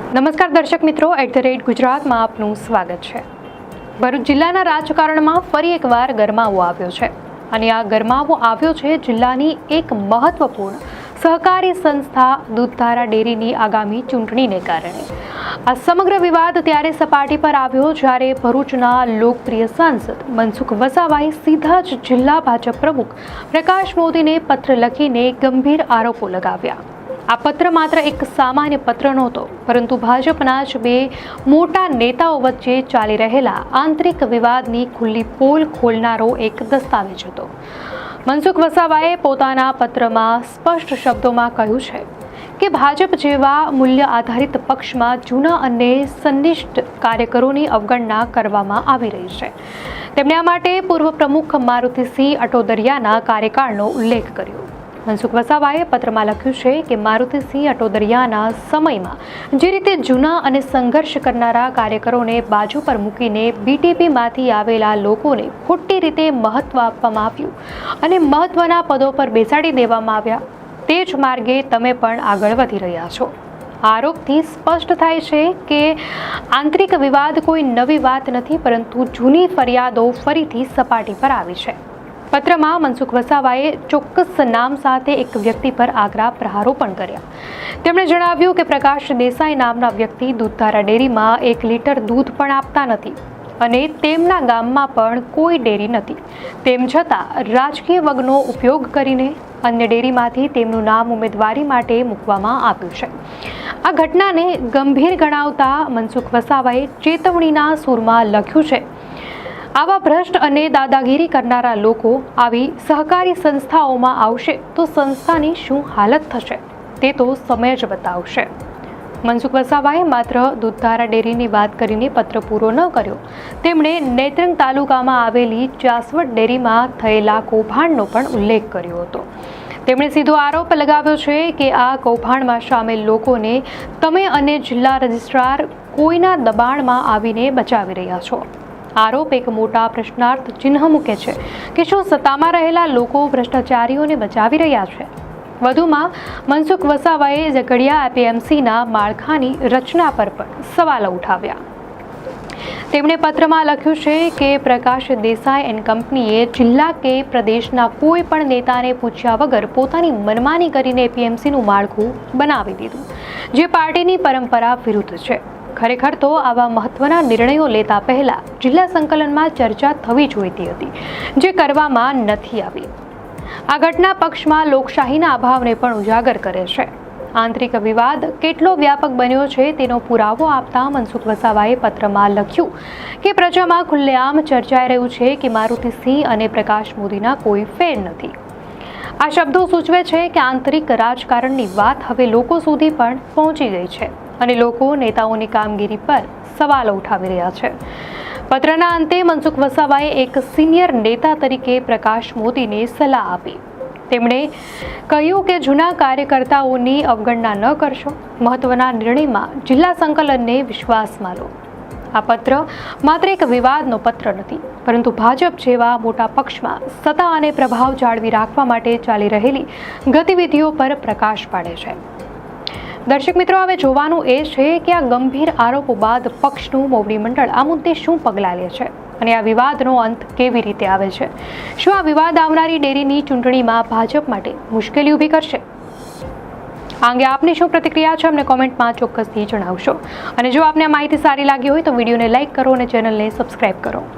નમસ્કાર દર્શક મિત્રો, @ગુજરાતમાં આપનું સ્વાગત છે। ભરૂચ જિલ્લાના રાજકારણમાં ફરી એકવાર ગરમાવો આવ્યો છે અને આ ગરમાવો આવ્યો છે જિલ્લાની એક મહત્વપૂર્ણ સહકારી સંસ્થા દૂધધારા ડેરીની આગામી ચૂંટણીને કારણે। આ સમગ્ર વિવાદ ત્યારે સપાટી પર આવ્યો જ્યારે ભરૂચના લોકપ્રિય સાંસદ મનસુખ વસાવાએ સીધા જ જિલ્લા ભાજપ પ્રમુખ પ્રકાશ મોદીને પત્ર લખીને ગંભીર આરોપો લગાવ્યા। આ પત્ર માત્ર એક સામાન્ય પત્ર નહોતો, પરંતુ ભાજપના જ બે મોટા નેતાઓ વચ્ચે ચાલી રહેલા આંતરિક વિવાદની ખુલ્લી પોલ ખોલનારો એક દસ્તાવેજ હતો। મનસુખ વસાવાએ પોતાના પત્રમાં સ્પષ્ટ શબ્દોમાં કહ્યું છે કે ભાજપ જેવા મૂલ્ય આધારિત પક્ષમાં જૂના અને સન્નિષ્ઠ કાર્યકરોની અવગણના કરવામાં આવી રહી છે। તેમણે આ માટે પૂર્વ પ્રમુખ મારુતિસિંહ અટોદરિયાના કાર્યકાળનો ઉલ્લેખ કર્યો। મનસુખ વસાવાએ પત્રમાં લખ્યું છે કે મારુતિસિંહ અટોદરિયાના સમયમાં જે રીતે જૂના અને સંઘર્ષ કરનારા કાર્યકરોને બાજુ પર મૂકીને બીટીપીમાંથી આવેલા લોકોને ખોટી રીતે મહત્વ આપવામાં આવ્યું અને મહત્વના પદો પર બેસાડી દેવામાં આવ્યા, તે જ માર્ગે તમે પણ આગળ વધી રહ્યા છો। આરોપથી સ્પષ્ટ થાય છે કે આંતરિક વિવાદ કોઈ નવી વાત નથી, પરંતુ જૂની ફરિયાદો ફરીથી સપાટી પર આવી છે। પત્રમાં મનસુખ વસાવાએ ચોક્કસ નામ સાથે એક વ્યક્તિ પર આકરા પ્રહારો પણ કર્યા। તેમણે જણાવ્યું કે પ્રકાશ દેસાઈ નામના વ્યક્તિ દૂધધારા ડેરીમાં 1 લીટર દૂધ પણ આપતા નથી અને તેમના ગામમાં પણ કોઈ ડેરી નથી। તેમ છતાં રાજકીય વગનો ઉપયોગ કરીને અન્ય ડેરીમાંથી તેમનું નામ ઉમેદવારી માટે મૂકવામાં આવ્યું છે। આ ઘટનાને ગંભીર ગણાવતા મનસુખ વસાવાએ ચેતવણીના સૂરમાં લખ્યું છે, આવા ભ્રષ્ટ અને દાદાગીરી કરનારા લોકો આવી સહકારી સંસ્થાઓમાં આવશે તો સંસ્થાની શું હાલત થશે તે તો સમય જ બતાવશે। મનસુખ વસાવાએ માત્ર દૂધધારા ડેરીની વાત કરીને પત્ર પૂરો ન કર્યો, તેમણે નેત્રંગ તાલુકામાં આવેલી ચાસવડ ડેરીમાં થયેલા કૌભાંડનો પણ ઉલ્લેખ કર્યો હતો। તેમણે સીધો આરોપ લગાવ્યો છે કે આ કૌભાંડમાં સામેલ લોકોને તમે અને જિલ્લા રજિસ્ટ્રાર કોઈના દબાણમાં આવીને બચાવી રહ્યા છો। આરોપ એક મોટા પ્રશ્નાર્થ ચિહ્ન મૂકે છે કે શું સત્તામાં રહેલા લોકો ભ્રષ્ટાચારીઓને બચાવી રહ્યા છે। વધુમાં મનસુખ વસાવાએ ઝઘડિયા એપીએમસીના માળખાની રચના પર પણ સવાલો ઉઠાવ્યા। તેમણે પત્રમાં લખ્યું છે કે પ્રકાશ દેસાઈ એન્ડ કંપનીએ જિલ્લા કે પ્રદેશના કોઈ પણ નેતાને પૂછ્યા વગર પોતાની મનમાની કરીને એપીએમસીનું માળખું બનાવી દીધું, જે પાર્ટીની પરંપરા વિરુદ્ધ છે। ખરેખર તો આવા મહત્વના નિર્ણયો લેતા પહેલા જિલ્લા સંકલનમાં ચર્ચા થવી જોઈતી હતી, જે કરવામાં નથી આવી। આ ઘટના પક્ષમાં લોકશાહીના અભાવને પણ ઉજાગર કરે છે। આંતરિક વિવાદ કેટલો વ્યાપક બન્યો છે તેનો પુરાવો આપતા મનસુખ વસાવાએ પત્રમાં લખ્યું કે પ્રજામાં ખુલ્લેઆમ ચર્ચાઈ રહ્યું છે કે મારુતિસિંહ અને પ્રકાશ મોદીના કોઈ ફેર નથી। આ શબ્દો સૂચવે છે કે આંતરિક રાજકારણની વાત હવે લોકો સુધી પણ પહોંચી ગઈ છે અને લોકો નેતાઓની કામગીરી પર સવાલો ઉઠાવી રહ્યા છે। પત્રના અંતે મનસુખ વસાવાએ એક સિનિયર નેતા તરીકે પ્રકાશ મોદીને સલાહ આપી। તેમણે કહ્યું કે જૂના કાર્યકર્તાઓની અવગણના ન કરશો, મહત્વના નિર્ણયમાં જિલ્લા સંકલનને વિશ્વાસમાં લો। આ પત્ર માત્ર એક વિવાદનો પત્ર નથી, પરંતુ ભાજપ જેવા મોટા પક્ષમાં સત્તા અને પ્રભાવ જાળવી રાખવા માટે ચાલી રહેલી ગતિવિધિઓ પર પ્રકાશ પાડે છે। દર્શક મિત્રો, હવે જોવાનું એ છે કે આ ગંભીર આરોપો બાદ પક્ષનું મોવડી મંડળ આ મુદ્દે શું પગલાં લે છે અને આ વિવાદનો અંત કેવી રીતે આવે છે। શું આ વિવાદ આવનારી ડેરીની ચૂંટણીમાં ભાજપ માટે મુશ્કેલી ઊભી કરશે? આ અંગે આપની શું પ્રતિક્રિયા છે અમને કોમેન્ટમાં ચોક્કસથી જણાવશો। અને જો આપને આ માહિતી સારી લાગી હોય તો વિડીયોને લાઇક કરો અને ચેનલને સબસ્ક્રાઇબ કરો।